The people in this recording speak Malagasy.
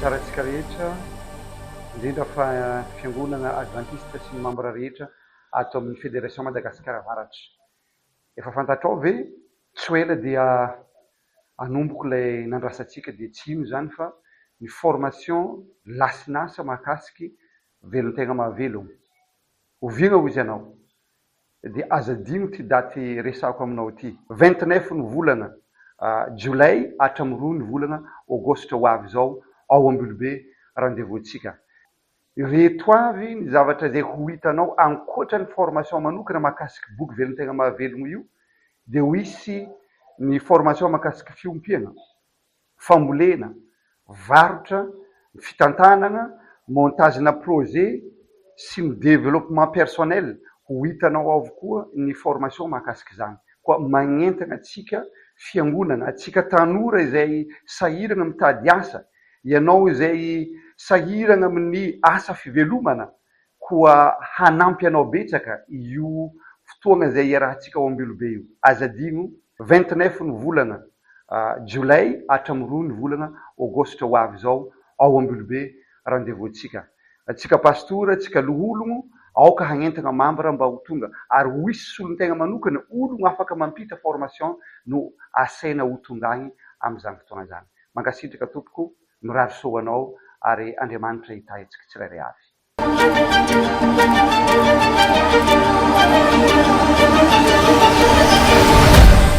Tsaratsika rehetra indrindra fa fiangonana adventiste sy ny membre rehetra ato amin'ny fédération Madagasikara Avaratra. Efa fantatrao ve tsy ho ela dia anomboko ilay nandrasantsika dia tsy ino zany fa ny formation lasinasa mahakasiky velon-tegna mahavelogno. Oviana hozy ianao dia aza dino ty daty resako aminao ty 29 ny volana Jolay hatramin'ny 2 ny volana Aogositra ho avy zao ao Ambilobe rendez-vous-tsika. Reto avy ny zavatra izay ho hitanao ankoatra ny formation manokana mahakasiky boky velon-tegna mahavelogno io, dia ho hisy ny formation mahakasiky fiompiana, fambolena, varotra, fitantanana, montagena projet sy ny développement personnel. Ho hitanao avokoa ny formation mahakasiky izany. Koa magnentana atsika fiangonana, atsika tanora izay sahirana mitady asa, ianao izay sahirana amin'ny asa fivelomana, koa hanampy anao betsaka io fotoana izay iarahantsika ao Ambilobe io. Aza dino 29 ny volana Jolay hatramin'ny 2 ny volana Aogositra ho avy zao ao Ambilobe rendez-vous-tsika. Atsika pastora, atsika lohologno aoka hagnentana membre mba ho tonga, ary ho hisy solon-tegna manokana ologno afaka mampita formation no asaina ho tonga agny amin'izany fotoana zany. Mankasitraka tompoko, mirary soa anao ary Andriamanitra hitahintsika tsirairay avy.